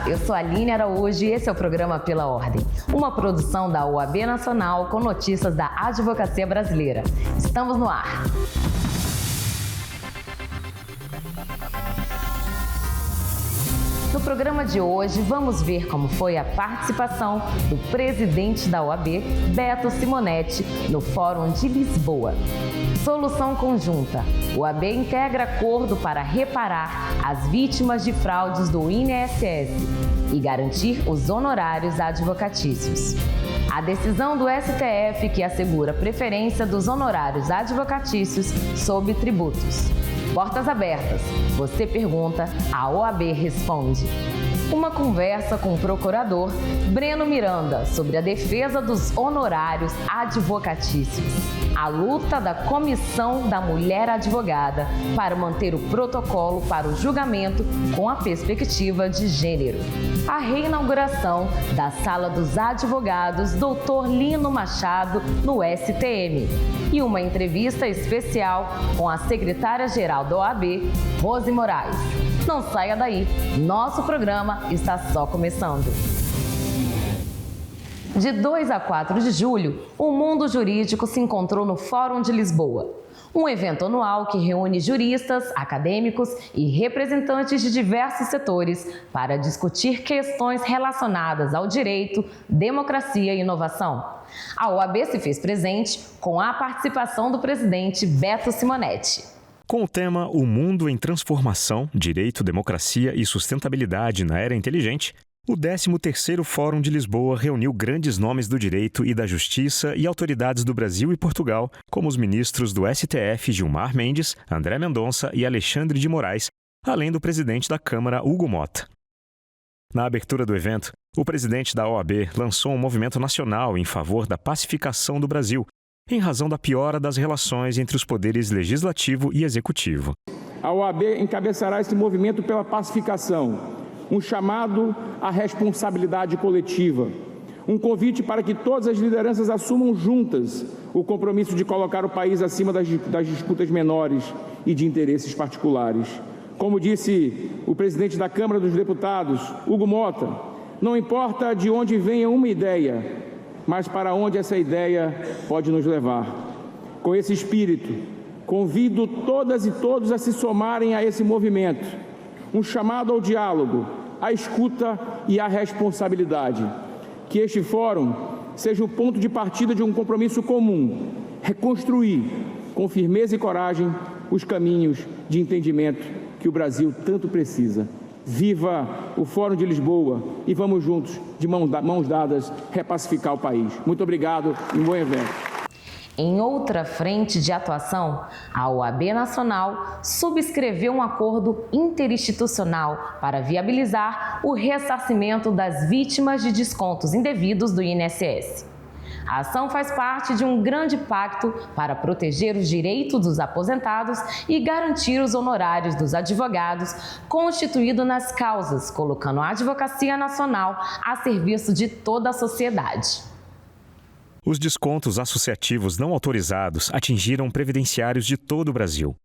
eu sou a Aline Araújo e esse é o programa Pela Ordem, uma produção da OAB Nacional com notícias da advocacia brasileira. Estamos no ar. No programa de hoje, vamos ver como foi a participação do presidente da OAB, Beto Simonetti, no Fórum de Lisboa. Solução conjunta. O OAB integra acordo para reparar as vítimas de fraudes do INSS e garantir os honorários advocatícios. A decisão do STF que assegura preferência dos honorários advocatícios sob tributos. Portas abertas. Você pergunta, a OAB responde. Uma conversa com o procurador Breno Miranda sobre a defesa dos honorários advocatícios. A luta da Comissão da Mulher Advogada para manter o protocolo para o julgamento com a perspectiva de gênero. A reinauguração da Sala dos Advogados Dr. Lino Machado no STM. E uma entrevista especial com a secretária-geral da OAB, Rose Moraes. Não saia daí, nosso programa está só começando. De 2 a 4 de julho, o mundo jurídico se encontrou no Fórum de Lisboa, um evento anual que reúne juristas, acadêmicos e representantes de diversos setores para discutir questões relacionadas ao direito, democracia e inovação. A OAB se fez presente com a participação do presidente Beto Simonetti. Com o tema O Mundo em Transformação, Direito, Democracia e Sustentabilidade na Era Inteligente, o 13º Fórum de Lisboa reuniu grandes nomes do direito e da justiça e autoridades do Brasil e Portugal, como os ministros do STF Gilmar Mendes, André Mendonça e Alexandre de Moraes, além do presidente da Câmara, Hugo Motta. Na abertura do evento, o presidente da OAB lançou um movimento nacional em favor da pacificação do Brasil, em razão da piora das relações entre os poderes legislativo e executivo. A OAB encabeçará esse movimento pela pacificação, um chamado à responsabilidade coletiva, um convite para que todas as lideranças assumam juntas o compromisso de colocar o país acima das disputas menores e de interesses particulares. Como disse o presidente da Câmara dos Deputados, Hugo Motta, não importa de onde venha uma ideia, mas para onde essa ideia pode nos levar. Com esse espírito, convido todas e todos a se somarem a esse movimento, um chamado ao diálogo, à escuta e à responsabilidade. Que este fórum seja o ponto de partida de um compromisso comum, reconstruir, com firmeza e coragem, os caminhos de entendimento que o Brasil tanto precisa. Viva o Fórum de Lisboa e vamos juntos, de mãos dadas, repacificar o país. Muito obrigado e um bom evento. Em outra frente de atuação, a OAB Nacional subscreveu um acordo interinstitucional para viabilizar o ressarcimento das vítimas de descontos indevidos do INSS. A ação faz parte de um grande pacto para proteger os direitos dos aposentados e garantir os honorários dos advogados, constituído nas causas, colocando a advocacia nacional a serviço de toda a sociedade. Os descontos associativos não autorizados atingiram previdenciários de todo o Brasil.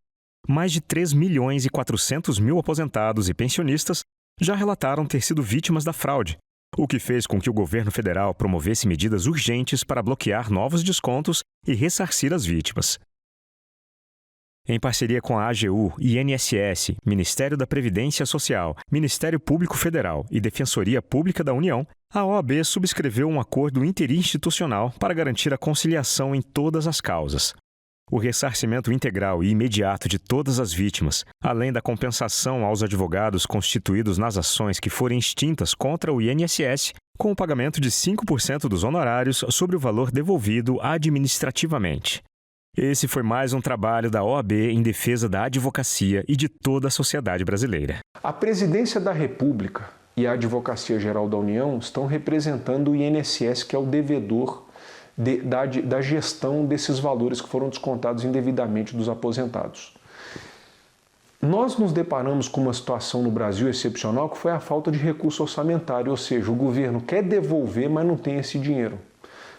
Mais de 3.400.000 aposentados e pensionistas já relataram ter sido vítimas da fraude, o que fez com que o governo federal promovesse medidas urgentes para bloquear novos descontos e ressarcir as vítimas. Em parceria com a AGU, INSS, Ministério da Previdência Social, Ministério Público Federal e Defensoria Pública da União, a OAB subscreveu um acordo interinstitucional para garantir a conciliação em todas as causas. O ressarcimento integral e imediato de todas as vítimas, além da compensação aos advogados constituídos nas ações que forem extintas contra o INSS, com o pagamento de 5% dos honorários sobre o valor devolvido administrativamente. Esse foi mais um trabalho da OAB em defesa da advocacia e de toda a sociedade brasileira. A Presidência da República e a Advocacia Geral da União estão representando o INSS, que é o devedor da gestão desses valores que foram descontados indevidamente dos aposentados. Nós nos deparamos com uma situação no Brasil excepcional, que foi a falta de recurso orçamentário, ou seja, o governo quer devolver, mas não tem esse dinheiro.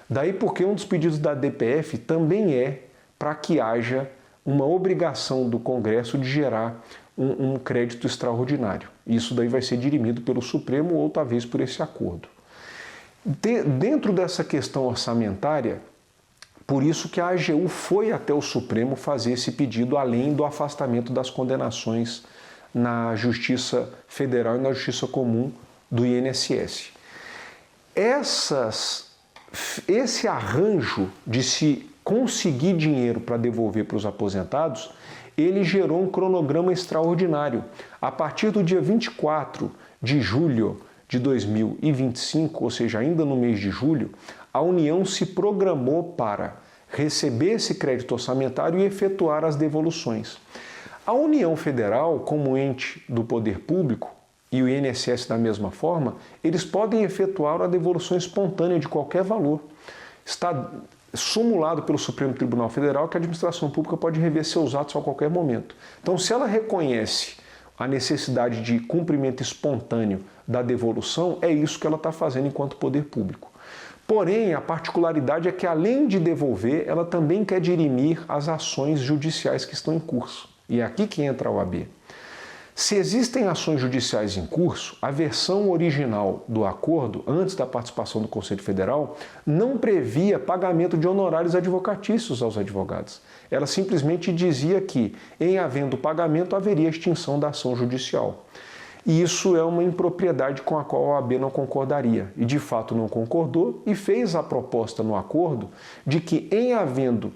Daí porque um dos pedidos da DPF também é para que haja uma obrigação do Congresso de gerar um crédito extraordinário. Isso daí vai ser dirimido pelo Supremo ou talvez por esse acordo. Dentro dessa questão orçamentária, por isso que a AGU foi até o Supremo fazer esse pedido, além do afastamento das condenações na Justiça Federal e na Justiça Comum do INSS. Esse arranjo de se conseguir dinheiro para devolver para os aposentados, ele gerou um cronograma extraordinário. A partir do dia 24 de julho de 2025, ou seja, ainda no mês de julho, a União se programou para receber esse crédito orçamentário e efetuar as devoluções. A União Federal, como ente do poder público, e o INSS da mesma forma, eles podem efetuar a devolução espontânea de qualquer valor. Está sumulado pelo Supremo Tribunal Federal que a administração pública pode rever seus atos a qualquer momento. Então, se ela reconhece a necessidade de cumprimento espontâneo da devolução, é isso que ela está fazendo enquanto poder público. Porém, a particularidade é que, além de devolver, ela também quer dirimir as ações judiciais que estão em curso. E é aqui que entra a OAB. Se existem ações judiciais em curso, a versão original do acordo, antes da participação do Conselho Federal, não previa pagamento de honorários advocatícios aos advogados. Ela simplesmente dizia que, em havendo pagamento, haveria extinção da ação judicial. E isso é uma impropriedade com a qual a OAB não concordaria. E, de fato, não concordou e fez a proposta no acordo de que, em havendo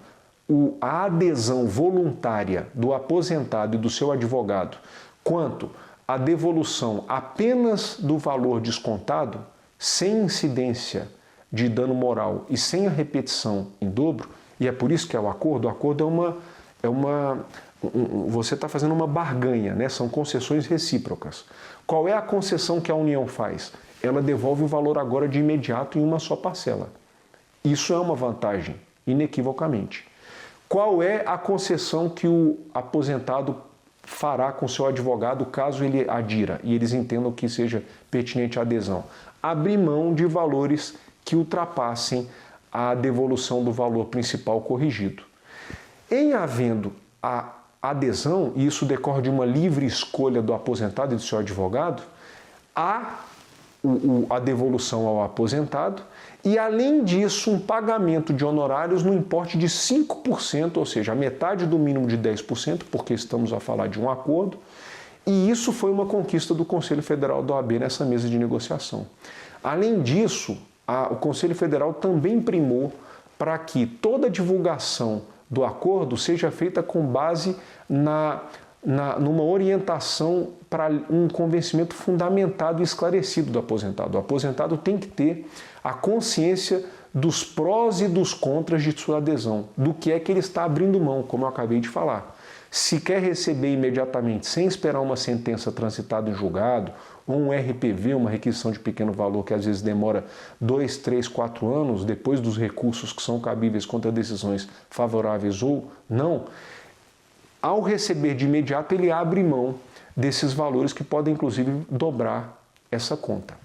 a adesão voluntária do aposentado e do seu advogado quanto à devolução apenas do valor descontado, sem incidência de dano moral e sem a repetição em dobro, e é por isso que é o acordo você está fazendo uma barganha, né? São concessões recíprocas. Qual é a concessão que a União faz? Ela devolve o valor agora de imediato em uma só parcela. Isso é uma vantagem, inequivocamente. Qual é a concessão que o aposentado fará com seu advogado caso ele adira e eles entendam que seja pertinente a adesão? Abrir mão de valores que ultrapassem a devolução do valor principal corrigido. Em havendo a adesão, e isso decorre de uma livre escolha do aposentado e do seu advogado, há a devolução ao aposentado e, além disso, um pagamento de honorários no importe de 5%, ou seja, a metade do mínimo de 10%, porque estamos a falar de um acordo, e isso foi uma conquista do Conselho Federal da OAB nessa mesa de negociação. Além disso, o Conselho Federal também primou para que toda a divulgação do acordo seja feita com base numa orientação para um convencimento fundamentado e esclarecido do aposentado. O aposentado tem que ter a consciência dos prós e dos contras de sua adesão, do que é que ele está abrindo mão, como eu acabei de falar. Se quer receber imediatamente, sem esperar uma sentença transitada em julgado, ou um RPV, uma requisição de pequeno valor, que às vezes demora 2, 3, 4 anos, depois dos recursos que são cabíveis contra decisões favoráveis ou não, ao receber de imediato, ele abre mão desses valores que podem, inclusive, dobrar essa conta.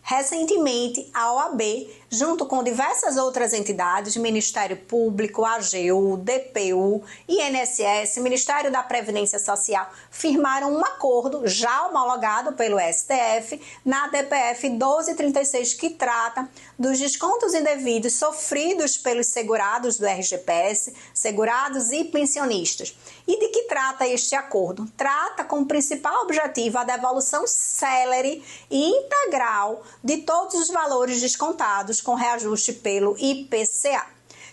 Recentemente, a OAB, junto com diversas outras entidades, Ministério Público, AGU, DPU, INSS, Ministério da Previdência Social, firmaram um acordo já homologado pelo STF na DPF 1236, que trata dos descontos indevidos sofridos pelos segurados do RGPS, segurados e pensionistas. E de que trata este acordo? Trata como principal objetivo a devolução célere e integral de todos os valores descontados com reajuste pelo IPCA.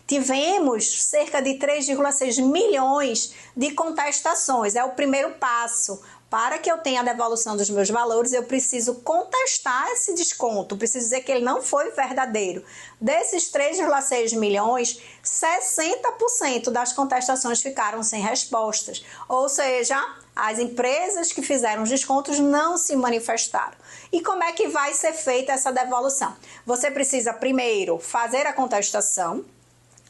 Tivemos cerca de 3,6 milhões de contestações. É o primeiro passo. Para que eu tenha a devolução dos meus valores, eu preciso contestar esse desconto, preciso dizer que ele não foi verdadeiro. Desses 3,6 milhões, 60% das contestações ficaram sem respostas, ou seja, as empresas que fizeram os descontos não se manifestaram. E como é que vai ser feita essa devolução? Você precisa primeiro fazer a contestação.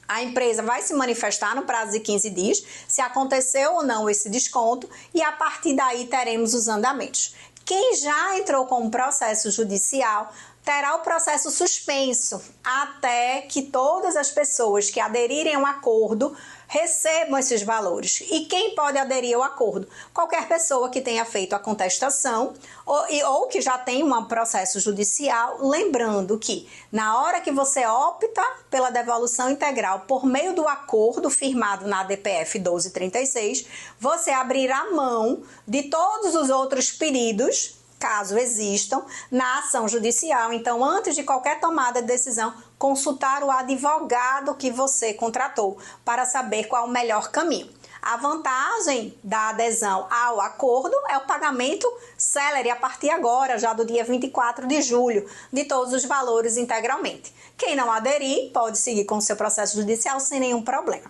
A empresa vai se manifestar no prazo de 15 dias, se aconteceu ou não esse desconto, e a partir daí teremos os andamentos. Quem já entrou com um processo judicial terá o processo suspenso até que todas as pessoas que aderirem a um acordo recebam esses valores. E quem pode aderir ao acordo? Qualquer pessoa que tenha feito a contestação ou que já tem um processo judicial, lembrando que na hora que você opta pela devolução integral por meio do acordo firmado na ADPF 1236, você abrirá mão de todos os outros pedidos, caso existam, na ação judicial. Então, antes de qualquer tomada de decisão, consultar o advogado que você contratou para saber qual é o melhor caminho. A vantagem da adesão ao acordo é o pagamento célere a partir agora, já do dia 24 de julho, de todos os valores integralmente. Quem não aderir pode seguir com o seu processo judicial sem nenhum problema.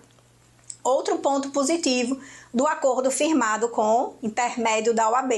Outro ponto positivo do acordo firmado com intermédio da OAB,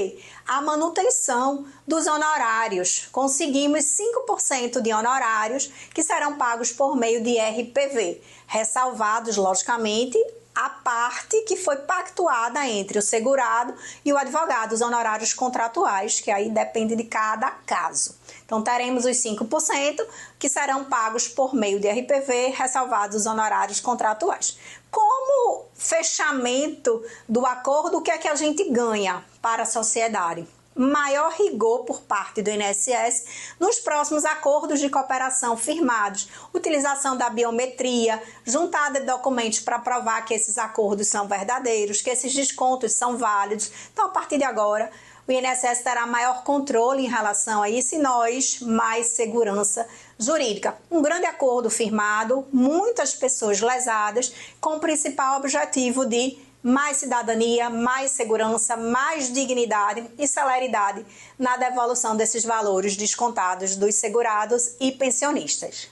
a manutenção dos honorários. Conseguimos 5% de honorários que serão pagos por meio de RPV, ressalvados, logicamente, a parte que foi pactuada entre o segurado e o advogado, os honorários contratuais, que aí depende de cada caso. Então, teremos os 5% que serão pagos por meio de RPV, ressalvados os honorários contratuais. Como fechamento do acordo, o que é que a gente ganha para a sociedade? Maior rigor por parte do INSS nos próximos acordos de cooperação firmados, utilização da biometria, juntada de documentos para provar que esses acordos são verdadeiros, que esses descontos são válidos. Então, a partir de agora, o INSS terá maior controle em relação a isso e nós, mais segurança jurídica. Um grande acordo firmado, muitas pessoas lesadas, com o principal objetivo de mais cidadania, mais segurança, mais dignidade e celeridade na devolução desses valores descontados dos segurados e pensionistas.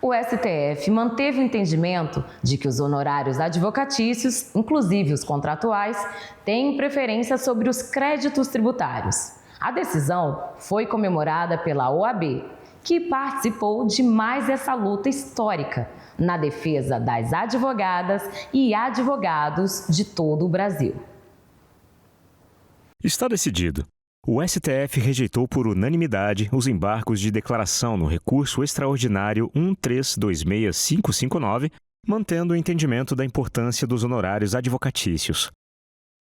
O STF manteve o entendimento de que os honorários advocatícios, inclusive os contratuais, têm preferência sobre os créditos tributários. A decisão foi comemorada pela OAB, que participou de mais essa luta histórica na defesa das advogadas e advogados de todo o Brasil. Está decidido. O STF rejeitou por unanimidade os embargos de declaração no recurso extraordinário 1326559, mantendo o entendimento da importância dos honorários advocatícios.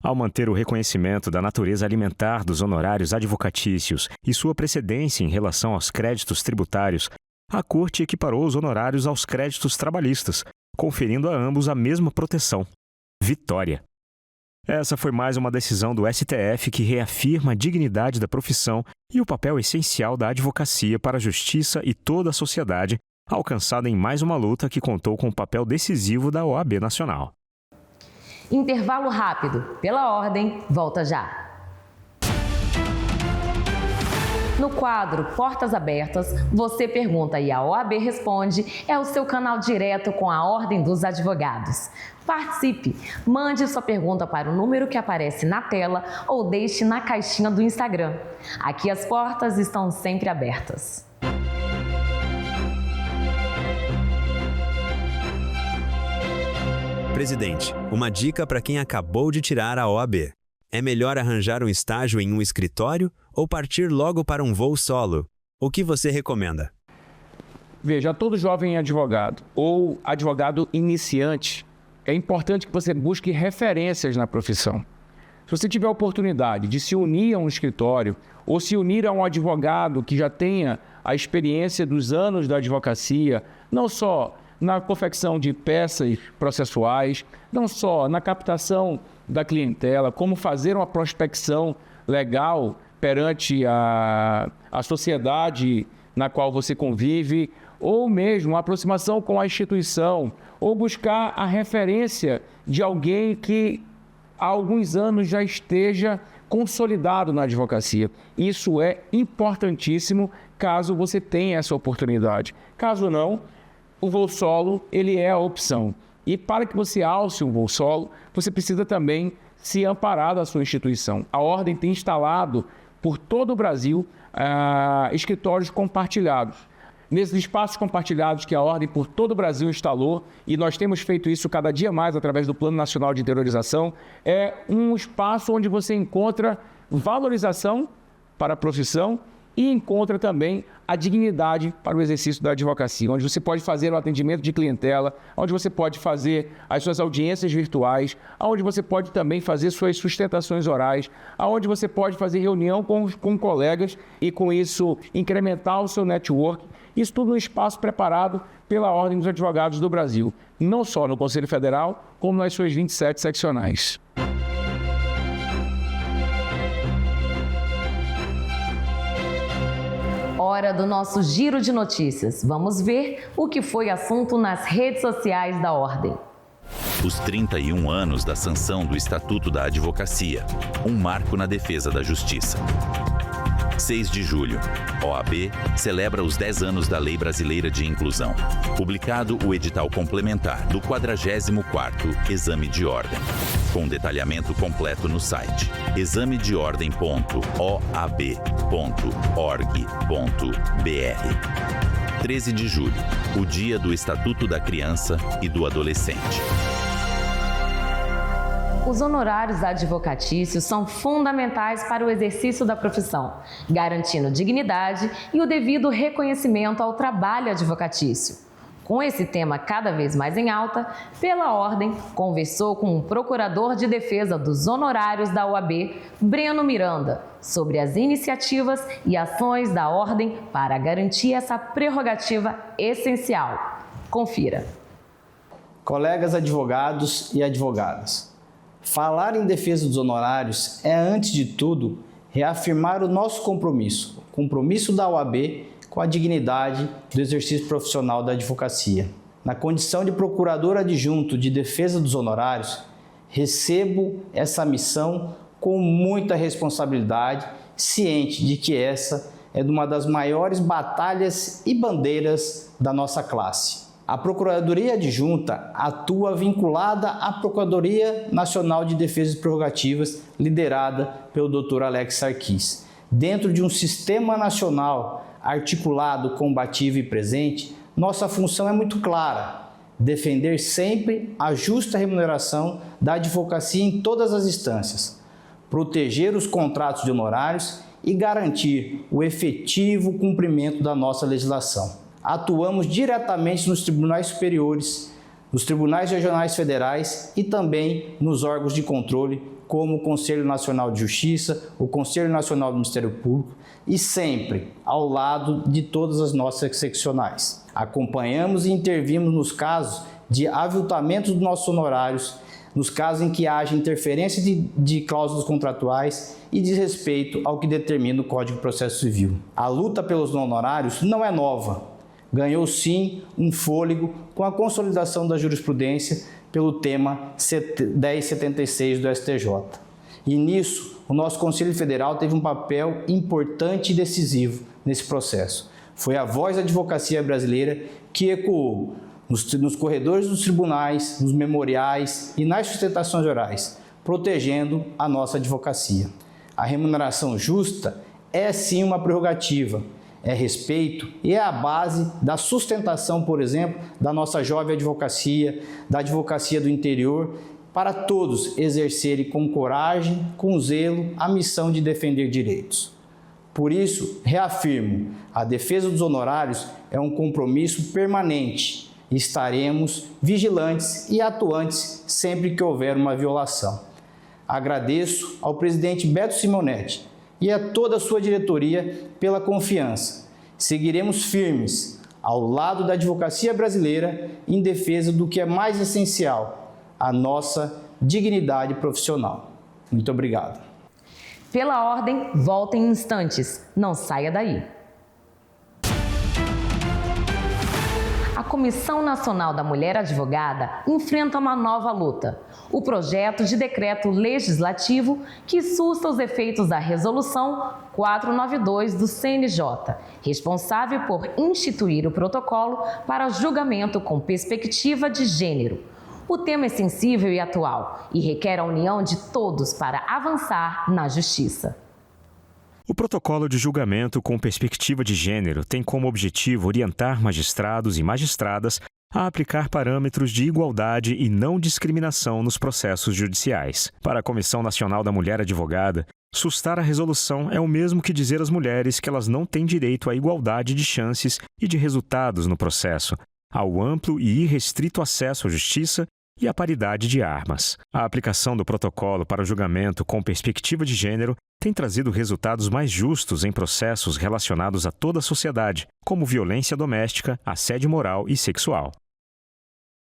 Ao manter o reconhecimento da natureza alimentar dos honorários advocatícios e sua precedência em relação aos créditos tributários, a Corte equiparou os honorários aos créditos trabalhistas, conferindo a ambos a mesma proteção. Vitória! Essa foi mais uma decisão do STF que reafirma a dignidade da profissão e o papel essencial da advocacia para a justiça e toda a sociedade, alcançada em mais uma luta que contou com o papel decisivo da OAB Nacional. Intervalo rápido. Pela ordem, volta já. No quadro Portas Abertas, você pergunta e a OAB responde, é o seu canal direto com a Ordem dos Advogados. Participe! Mande sua pergunta para o número que aparece na tela ou deixe na caixinha do Instagram. Aqui as portas estão sempre abertas. Presidente, uma dica para quem acabou de tirar a OAB. É melhor arranjar um estágio em um escritório ou partir logo para um voo solo? O que você recomenda? Veja, todo jovem advogado ou advogado iniciante, é importante que você busque referências na profissão. Se você tiver a oportunidade de se unir a um escritório ou se unir a um advogado que já tenha a experiência dos anos da advocacia, não só na confecção de peças processuais, não só na captação da clientela, como fazer uma prospecção legal perante a sociedade na qual você convive, ou mesmo a aproximação com a instituição, ou buscar a referência de alguém que há alguns anos já esteja consolidado na advocacia. Isso é importantíssimo caso você tenha essa oportunidade. Caso não, o voo solo ele é a opção. E para que você alce um voo solo, você precisa também se amparar da sua instituição. A Ordem tem instalado por todo o Brasil escritórios compartilhados. Nesses espaços compartilhados que a Ordem por todo o Brasil instalou, e nós temos feito isso cada dia mais através do Plano Nacional de Interiorização, é um espaço onde você encontra valorização para a profissão e encontra também a dignidade para o exercício da advocacia, onde você pode fazer o atendimento de clientela, onde você pode fazer as suas audiências virtuais, onde você pode também fazer suas sustentações orais, onde você pode fazer reunião com colegas e, com isso, incrementar o seu network. Isso tudo no espaço preparado pela Ordem dos Advogados do Brasil, não só no Conselho Federal, como nas suas 27 seccionais. Hora do nosso giro de notícias. Vamos ver o que foi assunto nas redes sociais da Ordem. Os 31 anos da sanção do Estatuto da Advocacia, um marco na defesa da justiça. 6 de julho, OAB celebra os 10 anos da Lei Brasileira de Inclusão. Publicado o edital complementar do 44º Exame de Ordem, com detalhamento completo no site examedeordem.oab.org.br. 13 de julho, o dia do Estatuto da Criança e do Adolescente. Os honorários advocatícios são fundamentais para o exercício da profissão, garantindo dignidade e o devido reconhecimento ao trabalho advocatício. Com esse tema cada vez mais em alta, pela Ordem, conversou com o Procurador de Defesa dos Honorários da OAB, Breno Miranda, sobre as iniciativas e ações da Ordem para garantir essa prerrogativa essencial. Confira. Colegas advogados e advogadas, falar em defesa dos honorários é, antes de tudo, reafirmar o nosso compromisso, o compromisso da OAB com a dignidade do exercício profissional da advocacia. Na condição de procurador adjunto de defesa dos honorários, recebo essa missão com muita responsabilidade, ciente de que essa é uma das maiores batalhas e bandeiras da nossa classe. A Procuradoria Adjunta atua vinculada à Procuradoria Nacional de Defesa e Prerrogativas, liderada pelo Dr. Alex Sarkis. Dentro de um sistema nacional articulado, combativo e presente, nossa função é muito clara: defender sempre a justa remuneração da advocacia em todas as instâncias, proteger os contratos de honorários e garantir o efetivo cumprimento da nossa legislação. Atuamos diretamente nos tribunais superiores, nos tribunais regionais federais e também nos órgãos de controle, como o Conselho Nacional de Justiça, o Conselho Nacional do Ministério Público, e sempre ao lado de todas as nossas seccionais. Acompanhamos e intervimos nos casos de aviltamento dos nossos honorários, nos casos em que haja interferência de cláusulas contratuais e desrespeito ao que determina o Código de Processo Civil. A luta pelos honorários não é nova. Ganhou sim um fôlego com a consolidação da jurisprudência pelo tema 1076 do STJ. E nisso, o nosso Conselho Federal teve um papel importante e decisivo nesse processo. Foi a voz da advocacia brasileira que ecoou nos corredores dos tribunais, nos memoriais e nas sustentações orais, protegendo a nossa advocacia. A remuneração justa é sim uma prerrogativa, é respeito e é a base da sustentação, por exemplo, da nossa jovem advocacia, da advocacia do interior, para todos exercerem com coragem, com zelo, a missão de defender direitos. Por isso, reafirmo, a defesa dos honorários é um compromisso permanente e estaremos vigilantes e atuantes sempre que houver uma violação. Agradeço ao presidente Beto Simonetti e a toda a sua diretoria pela confiança. Seguiremos firmes ao lado da advocacia brasileira em defesa do que é mais essencial, a nossa dignidade profissional. Muito obrigado. Pela Ordem, volta em instantes. Não saia daí. A Comissão Nacional da Mulher Advogada enfrenta uma nova luta: o projeto de decreto legislativo que susta os efeitos da Resolução 492 do CNJ, responsável por instituir o protocolo para julgamento com perspectiva de gênero. O tema é sensível e atual e requer a união de todos para avançar na justiça. O protocolo de julgamento com perspectiva de gênero tem como objetivo orientar magistrados e magistradas a aplicar parâmetros de igualdade e não discriminação nos processos judiciais. Para a Comissão Nacional da Mulher Advogada, Sustar a resolução é o mesmo que dizer às mulheres que elas não têm direito à igualdade de chances e de resultados no processo, ao amplo e irrestrito acesso à justiça e à paridade de armas. A aplicação do protocolo para o julgamento com perspectiva de gênero tem trazido resultados mais justos em processos relacionados a toda a sociedade, como violência doméstica, assédio moral e sexual.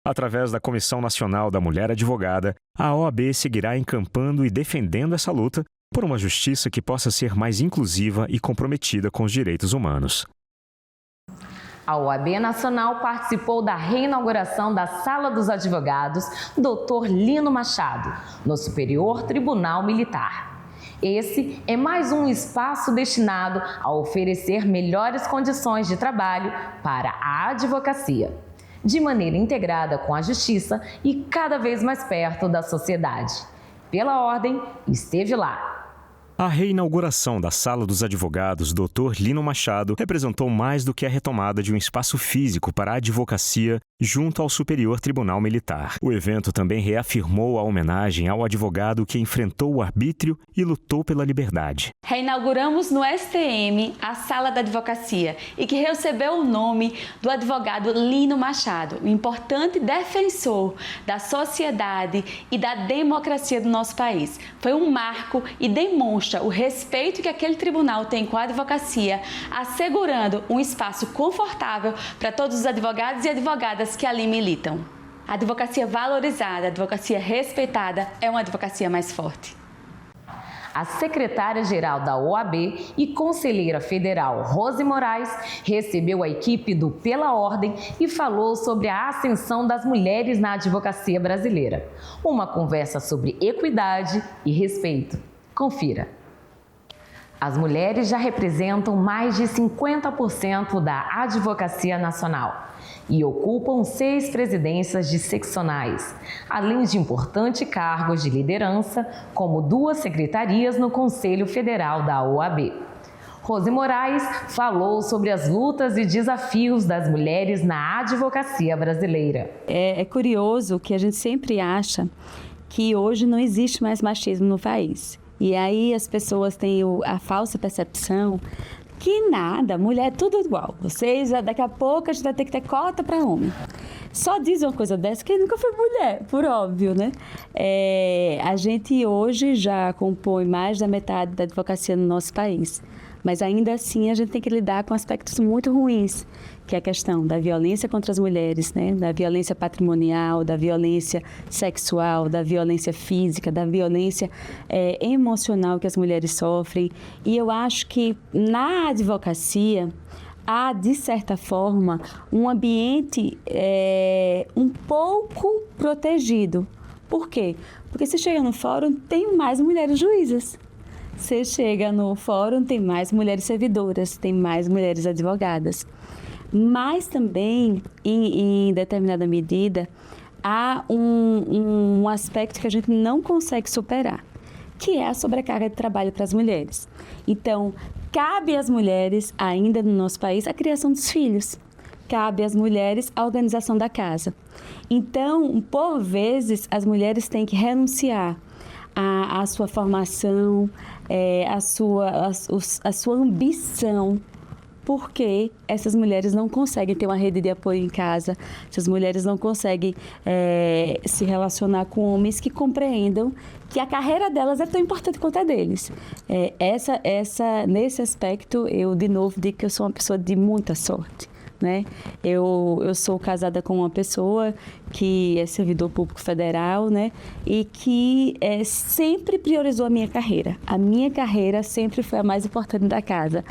Através da Comissão Nacional da Mulher Advogada, a OAB seguirá encampando e defendendo essa luta por uma justiça que possa ser mais inclusiva e comprometida com os direitos humanos. A OAB Nacional participou da reinauguração da Sala dos Advogados Dr. Lino Machado, no Superior Tribunal Militar. Esse é mais um espaço destinado a oferecer melhores condições de trabalho para a advocacia, de maneira integrada com a justiça e cada vez mais perto da sociedade. Pela ordem, esteve lá. A reinauguração da Sala dos Advogados Dr. Lino Machado representou mais do que a retomada de um espaço físico para a advocacia junto ao Superior Tribunal Militar. O evento também reafirmou a homenagem ao advogado que enfrentou o arbítrio e lutou pela liberdade. Reinauguramos no STM a Sala da Advocacia e que recebeu o nome do advogado Lino Machado, um importante defensor da sociedade e da democracia do nosso país. Foi um marco e demonstra o respeito que aquele tribunal tem com a advocacia, assegurando um espaço confortável para todos os advogados e advogadas que ali militam. A advocacia valorizada, a advocacia respeitada é uma advocacia mais forte. A secretária-geral da OAB e conselheira federal Rose Moraes recebeu a equipe do Pela Ordem e falou sobre a ascensão das mulheres na advocacia brasileira. Uma conversa sobre equidade e respeito. Confira. As mulheres já representam mais de 50% da advocacia nacional e ocupam 6 presidências de seccionais, além de importantes cargos de liderança, como 2 secretarias no Conselho Federal da OAB. Rose Moraes falou sobre as lutas e desafios das mulheres na advocacia brasileira. É curioso que a gente sempre acha que hoje não existe mais machismo no país. E aí as pessoas têm a falsa percepção que nada, mulher é tudo igual. Vocês, daqui a pouco a gente vai ter que ter cota para homem. Só diz uma coisa dessa que nunca foi mulher, por óbvio, né? A gente hoje já compõe mais da metade da advocacia no nosso país. Mas ainda assim a gente tem que lidar com aspectos muito ruins, que é a questão da violência contra as mulheres, né? Da violência patrimonial, da violência sexual, da violência física, da violência emocional que as mulheres sofrem. E eu acho que na advocacia há, de certa forma, um ambiente um pouco protegido. Por quê? Porque você chega no fórum, tem mais mulheres juízas. Você chega no fórum, tem mais mulheres servidoras, tem mais mulheres advogadas. Mas também, em determinada medida, há um aspecto que a gente não consegue superar, que é a sobrecarga de trabalho para as mulheres. Então, cabe às mulheres, ainda no nosso país, a criação dos filhos. Cabe às mulheres a organização da casa. Então, por vezes, as mulheres têm que renunciar à sua formação, à sua ambição, porque essas mulheres não conseguem ter uma rede de apoio em casa, essas mulheres não conseguem se relacionar com homens que compreendam que a carreira delas é tão importante quanto a deles. Nesse aspecto, eu de novo digo que eu sou uma pessoa de muita sorte. Né? Eu sou casada com uma pessoa que é servidor público federal, né? E que sempre priorizou a minha carreira. A minha carreira sempre foi a mais importante da casa.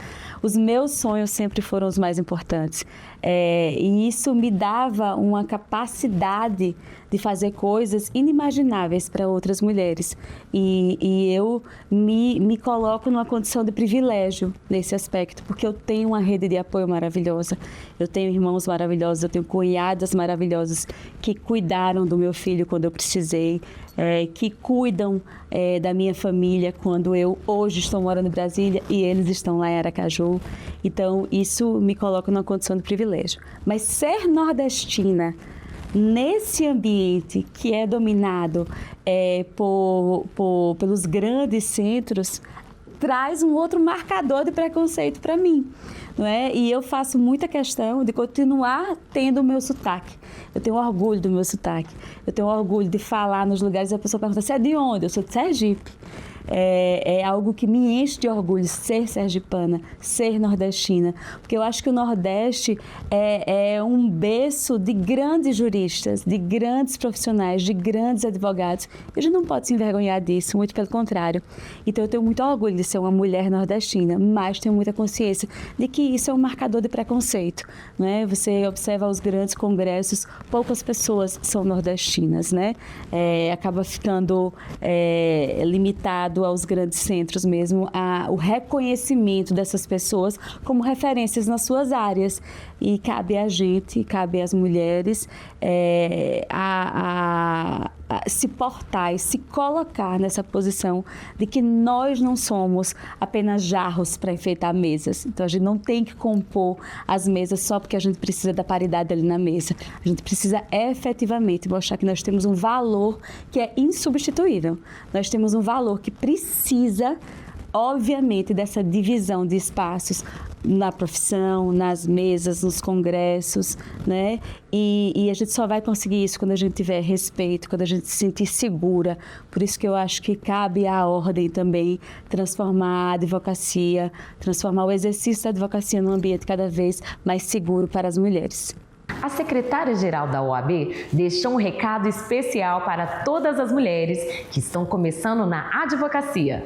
Os meus sonhos sempre foram os mais importantes. E isso me dava uma capacidade de fazer coisas inimagináveis para outras mulheres. E eu me coloco numa condição de privilégio nesse aspecto, porque eu tenho uma rede de apoio maravilhosa. Eu tenho irmãos maravilhosos, eu tenho cunhadas maravilhosas que cuidaram do meu filho quando eu precisei, que cuidam da minha família quando eu hoje estou morando em Brasília e eles estão lá em Aracaju. Então, isso me coloca numa condição de privilégio. Mas ser nordestina nesse ambiente que é dominado pelos grandes centros, traz um outro marcador de preconceito para mim. Não é? E eu faço muita questão de continuar tendo o meu sotaque. Eu tenho orgulho do meu sotaque. Eu tenho orgulho de falar nos lugares e a pessoa pergunta: você é de onde? Eu sou de Sergipe. É algo que me enche de orgulho ser sergipana, ser nordestina, porque eu acho que o Nordeste é um berço de grandes juristas, de grandes profissionais, de grandes advogados. A gente não pode se envergonhar disso, muito pelo contrário. Então eu tenho muito orgulho de ser uma mulher nordestina, mas tenho muita consciência de que isso é um marcador de preconceito, né? Você observa os grandes congressos, poucas pessoas são nordestinas, né? Acaba ficando limitado aos grandes centros mesmo, o reconhecimento dessas pessoas como referências nas suas áreas. E cabe a gente, cabe às mulheres se portar e se colocar nessa posição de que nós não somos apenas jarros para enfeitar mesas. Então a gente não tem que compor as mesas só porque a gente precisa da paridade ali na mesa. A gente precisa efetivamente mostrar que nós temos um valor que é insubstituível. Nós temos um valor que precisa, obviamente, dessa divisão de espaços na profissão, nas mesas, nos congressos, né? E a gente só vai conseguir isso quando a gente tiver respeito, quando a gente se sentir segura. Por isso que eu acho que cabe à ordem também transformar a advocacia, transformar o exercício da advocacia num ambiente cada vez mais seguro para as mulheres. A secretária-geral da OAB deixou um recado especial para todas as mulheres que estão começando na advocacia.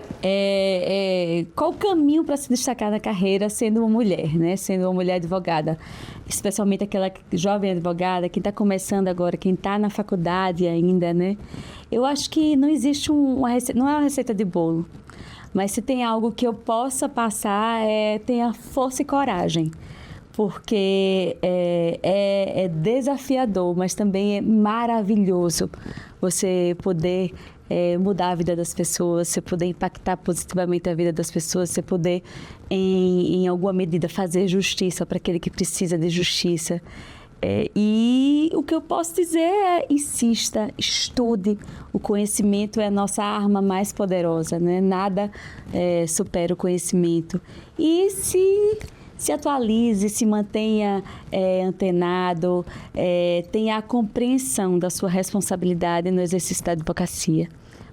Qual o caminho para se destacar na carreira sendo uma mulher, né? Sendo uma mulher advogada? Especialmente aquela jovem advogada que está começando agora, quem está na faculdade ainda, né? Eu acho que não existe uma receita, não é uma receita de bolo, mas se tem algo que eu possa passar, tenha força e coragem. Porque é desafiador, mas também é maravilhoso você poder mudar a vida das pessoas, você poder impactar positivamente a vida das pessoas, você poder, em alguma medida, fazer justiça para aquele que precisa de justiça. E o que eu posso dizer é: insista, estude. O conhecimento é a nossa arma mais poderosa, né? Nada supera o conhecimento. E se atualize, se mantenha antenado, tenha a compreensão da sua responsabilidade no exercício da advocacia.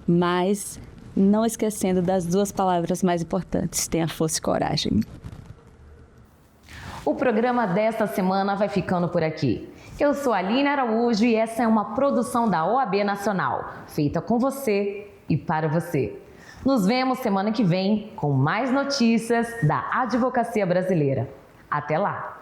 Mas não esquecendo das duas palavras mais importantes: tenha força e coragem. O programa desta semana vai ficando por aqui. Eu sou a Aline Araújo e essa é uma produção da OAB Nacional, feita com você e para você. Nos vemos semana que vem com mais notícias da advocacia brasileira. Até lá!